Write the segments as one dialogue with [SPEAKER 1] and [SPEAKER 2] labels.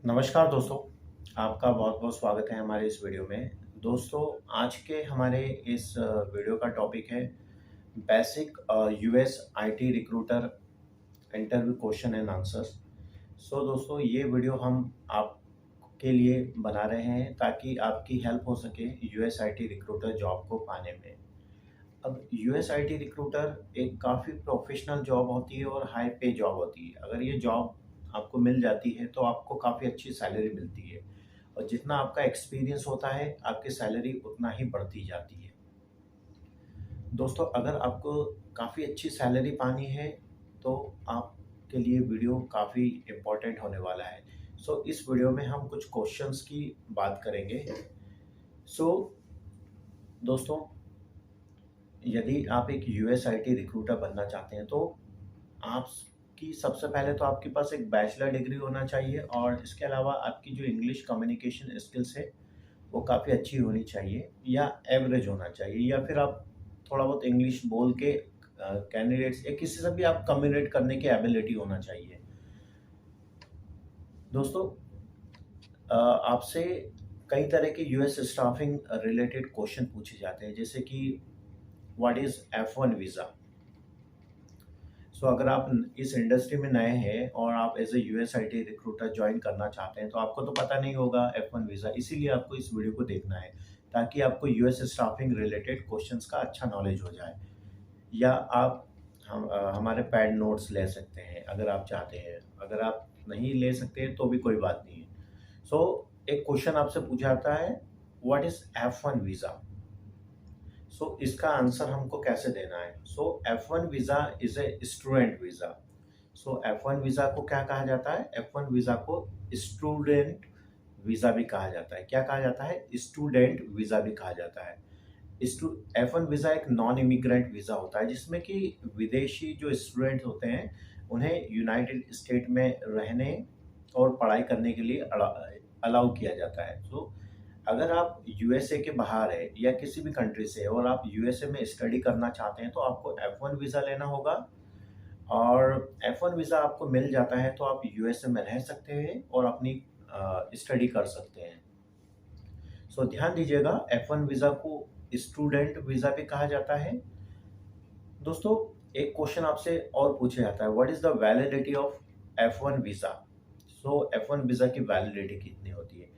[SPEAKER 1] नमस्कार दोस्तों, आपका बहुत-बहुत स्वागत है हमारे इस वीडियो में। दोस्तों, आज के हमारे इस वीडियो का टॉपिक है basic US IT recruiter interview question and answers. दोस्तों, ये वीडियो हम आपके लिए बना रहे हैं ताकि आपकी हेल्प हो सके यूएस आईटी रिक्रूटर जॉब को पाने में। अब यूएस आईटी रिक्रूटर एक काफ़ी प्रोफेशनल जॉब होती है और हाई पे जॉब होती है। अगर ये जॉब आपको मिल जाती है तो आपको काफ़ी अच्छी सैलरी मिलती है और जितना आपका एक्सपीरियंस होता है आपकी सैलरी उतना ही बढ़ती जाती है। दोस्तों, अगर आपको काफ़ी अच्छी सैलरी पानी है तो आपके लिए वीडियो काफ़ी इम्पोर्टेंट होने वाला है। इस वीडियो में हम कुछ क्वेश्चंस की बात करेंगे। सो दोस्तों, यदि आप एक यूएस आईटी रिक्रूटर बनना चाहते हैं तो आपकी सबसे पहले तो आपके पास एक बैचलर डिग्री होना चाहिए और इसके अलावा आपकी जो इंग्लिश कम्युनिकेशन स्किल्स है वो काफ़ी अच्छी होनी चाहिए या एवरेज होना चाहिए, या फिर आप थोड़ा बहुत इंग्लिश बोल के कैंडिडेट्स या किसी से भी आप कम्युनिकेट करने की एबिलिटी होना चाहिए। दोस्तों, आपसे कई तरह के यूएस स्टाफिंग रिलेटेड क्वेश्चन पूछे जाते हैं, जैसे कि व्हाट इज़ F1 वीज़ा। अगर आप इस इंडस्ट्री में नए हैं और आप as a US IT recruiter join करना चाहते हैं तो आपको तो पता नहीं होगा F1 वीज़ा, इसीलिए आपको इस वीडियो को देखना है ताकि आपको यूएस स्टाफिंग रिलेटेड क्वेश्चंस का अच्छा नॉलेज हो जाए। या आप हमारे पैड नोट्स ले सकते हैं अगर आप चाहते हैं। अगर आप नहीं ले सकते हैं तो भी कोई बात नहीं है। एक क्वेश्चन आपसे पूछा जाता है, व्हाट इज़ F1 वीज़ा। इसका आंसर हमको कैसे देना है। F1 visa is a student visa. F1 visa को क्या कहा जाता है? F1 वीज़ा को स्टूडेंट वीज़ा भी कहा जाता है। क्या कहा जाता है? स्टूडेंट वीज़ा भी कहा जाता है। F1 वीज़ा एक नॉन इमिग्रेंट वीज़ा होता है जिसमें कि विदेशी जो स्टूडेंट होते हैं उन्हें यूनाइटेड स्टेट में रहने और पढ़ाई करने के लिए अलाउ किया जाता है। अगर आप यूएसए के बाहर है या किसी भी कंट्री से और आप यूएसए में स्टडी करना चाहते हैं तो आपको F1 वीज़ा लेना होगा और F1 वीज़ा आपको मिल जाता है तो आप यूएसए में रह सकते हैं और अपनी स्टडी कर सकते हैं। ध्यान दीजिएगा, F1 वीज़ा को स्टूडेंट वीज़ा भी कहा जाता है। दोस्तों, एक क्वेश्चन आपसे और पूछा जाता है, what is the validity of F1 visa. F1 visa की वैलिडिटी कितनी होती है।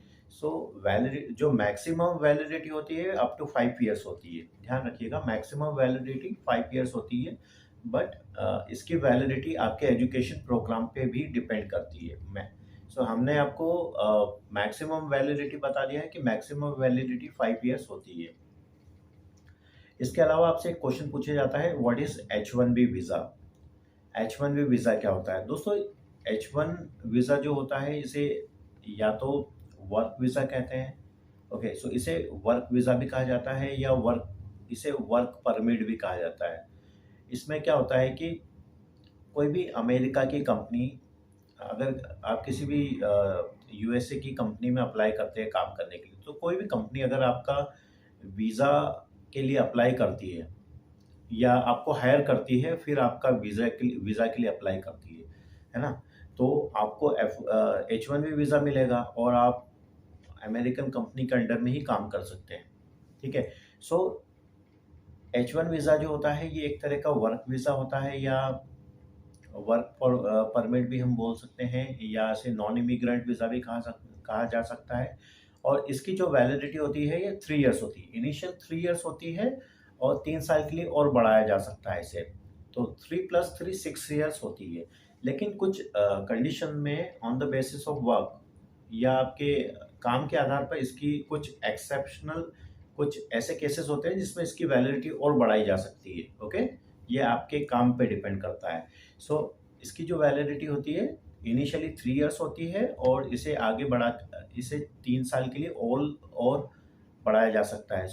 [SPEAKER 1] वैलिडिटी जो मैक्सिमम वैलिडिटी होती है अप टू 5 ईयर्स होती है। ध्यान रखिएगा, मैक्सिमम वैलिडिटी 5 ईयर्स होती है, बट इसकी वैलिडिटी आपके एजुकेशन प्रोग्राम पे भी डिपेंड करती है। हमने आपको मैक्सिमम वैलिडिटी बता दिया है कि मैक्सिमम वैलिडिटी 5 ईयर्स होती है। इसके अलावा आपसे एक क्वेश्चन पूछा जाता है, what is H1B visa. H1B visa क्या होता है। दोस्तों, H1 वीज़ा जो होता है इसे या तो वर्क वीज़ा कहते हैं। इसे वर्क वीज़ा भी कहा जाता है या इसे वर्क परमिट भी कहा जाता है। इसमें क्या होता है कि कोई भी अमेरिका की कंपनी, अगर आप किसी भी यूएसए की कंपनी में अप्लाई करते हैं काम करने के लिए, तो कोई भी कंपनी अगर आपका वीज़ा के लिए अप्लाई करती है या आपको हायर करती है फिर आपका वीज़ा के लिए अप्लाई करती है ना? तो आपको H1B वीज़ा मिलेगा और आप अमेरिकन कंपनी के अंडर में ही काम कर सकते हैं। ठीक है। H1 वीज़ा जो होता है ये एक तरह का वर्क वीज़ा होता है या वर्क परमिट भी हम बोल सकते हैं या इसे नॉन इमिग्रेंट वीज़ा भी कहा जा सकता है। और इसकी जो वैलिडिटी होती है ये 3 ईयर्स होती है। इनिशियल 3 ईयर्स होती है और 3 साल के लिए और बढ़ाया जा सकता है इसे। तो 3 + 3 6 ईयर्स होती है। लेकिन कुछ कंडीशन में on the basis of work या आपके काम के आधार पर इसकी कुछ ऐसे केसेस होते हैं जिसमें इसकी वैलिडिटी और बढ़ाई जा सकती है। ओके, ये आपके काम पे डिपेंड करता है। इसकी जो वैलिडिटी होती है इनिशियली 3 ईयर्स होती है और इसे 3 साल के लिए और बढ़ाया जा सकता है।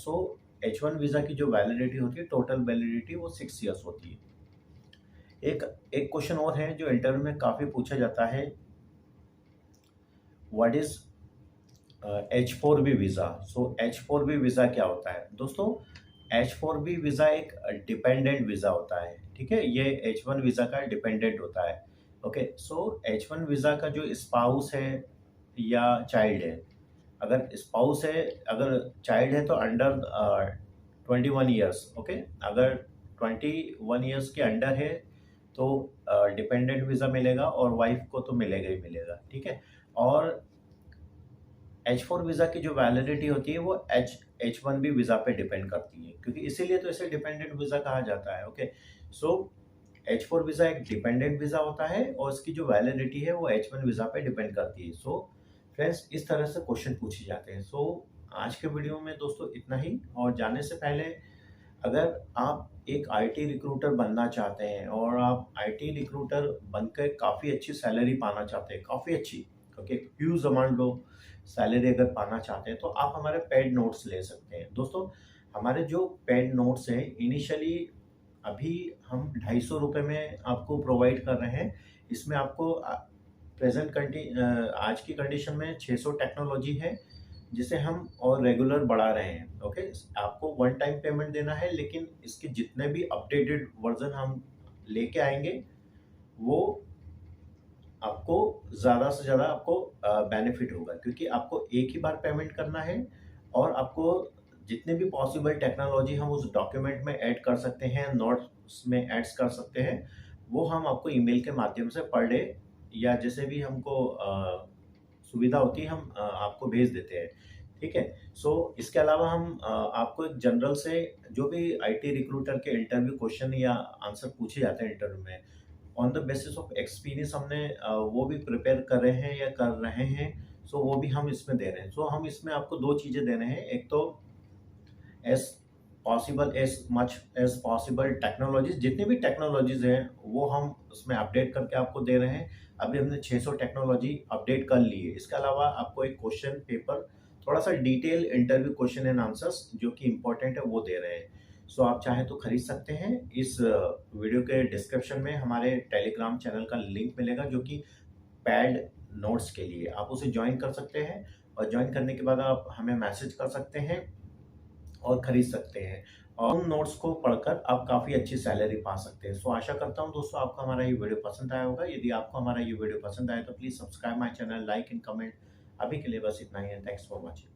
[SPEAKER 1] H1 वीज़ा की जो वैलिडिटी होती है, टोटल वैलिडिटी वो 6 ईयर्स होती है। एक एक क्वेश्चन और है जो इंटरव्यू में काफ़ी पूछा जाता है, what is H4B visa. H4B visa क्या होता है। दोस्तों, H4B वीज़ा एक डिपेंडेंट वीज़ा होता है। ठीक है, ये H1 वीज़ा का डिपेंडेंट होता है। H1 वीज़ा का जो स्पाउस है या चाइल्ड है। अगर स्पाउस है, अगर चाइल्ड है तो अंडर 21 ईयर्स, ओके। अगर 21 ईयर्स के अंडर है तो डिपेंडेंट वीज़ा मिलेगा और वाइफ को तो मिलेगा ही मिलेगा, ठीक है। और H4 वीज़ा की जो वैलिडिटी होती है वो H1B वीज़ा पे डिपेंड करती है, क्योंकि इसीलिए तो इसे डिपेंडेंट वीज़ा कहा जाता है, ओके। सो H4 वीज़ा एक डिपेंडेंट वीज़ा होता है और इसकी जो वैलिडिटी है वो H1 वीज़ा पे डिपेंड करती है। सो फ्रेंड्स, इस तरह से क्वेश्चन पूछे जाते हैं। सो आज के वीडियो में दोस्तों इतना ही। और जाने से पहले, अगर आप एक आईटी रिक्रूटर बनना चाहते हैं और आप आईटी रिक्रूटर बनकर काफ़ी अच्छी सैलरी पाना चाहते हैं, काफ़ी अच्छी, okay, huge amount of salary अगर पाना चाहते हैं, तो आप हमारे पेड नोट्स ले सकते हैं। दोस्तों, हमारे जो पेड नोट्स हैं इनिशियली अभी हम 250 रुपये में आपको प्रोवाइड कर रहे हैं। इसमें आपको आज की कंडीशन में 600 टेक्नोलॉजी है जिसे हम और रेगुलर बढ़ा रहे हैं, ओके। आपको वन टाइम पेमेंट देना है, लेकिन इसके जितने भी अपडेटेड वर्जन हम लेके आएंगे वो आपको ज़्यादा से ज़्यादा आपको बेनिफिट होगा, क्योंकि आपको एक ही बार पेमेंट करना है और आपको जितने भी पॉसिबल टेक्नोलॉजी हम उस डॉक्यूमेंट में ऐड कर सकते हैं, नोट्स में ऐड्स कर सकते हैं, वो हम आपको ईमेल के माध्यम से पर डे या जैसे भी हमको सुविधा होती है हम आपको भेज देते हैं, ठीक है। सो इसके अलावा हम आपको एक जनरल से जो भी आईटी रिक्रूटर के इंटरव्यू क्वेश्चन या आंसर पूछे जाते हैं इंटरव्यू में, on the basis of experience हमने वो भी प्रिपेयर कर रहे हैं या कर रहे हैं। सो वो भी हम इसमें दे रहे हैं। सो हम इसमें आपको दो चीज़ें दे रहे हैं। एक तो as much as possible technologies, जितनी भी टेक्नोलॉजीज हैं वो हम उसमें अपडेट करके आपको दे रहे हैं। अभी हमने 600 टेक्नोलॉजी अपडेट कर ली है। इसके अलावा आपको एक क्वेश्चन पेपर, थोड़ा सा detail interview question and answers जो कि इम्पोर्टेंट है वो दे रहे हैं। सो आप चाहें तो खरीद सकते हैं। इस वीडियो के डिस्क्रिप्शन में हमारे टेलीग्राम चैनल का लिंक मिलेगा जो कि पैड नोट्स के लिए, आप उसे ज्वाइन कर सकते हैं और ज्वाइन करने के बाद आप हमें मैसेज कर सकते हैं और खरीद सकते हैं और उन नोट्स को पढ़कर आप काफ़ी अच्छी सैलरी पा सकते हैं। सो आशा करता हूँ दोस्तों आपको हमारा ये वीडियो पसंद आया होगा। यदि आपको हमारा ये वीडियो पसंद आया तो please subscribe my channel, like and comment. अभी के लिए बस इतना ही है। Thanks for watching.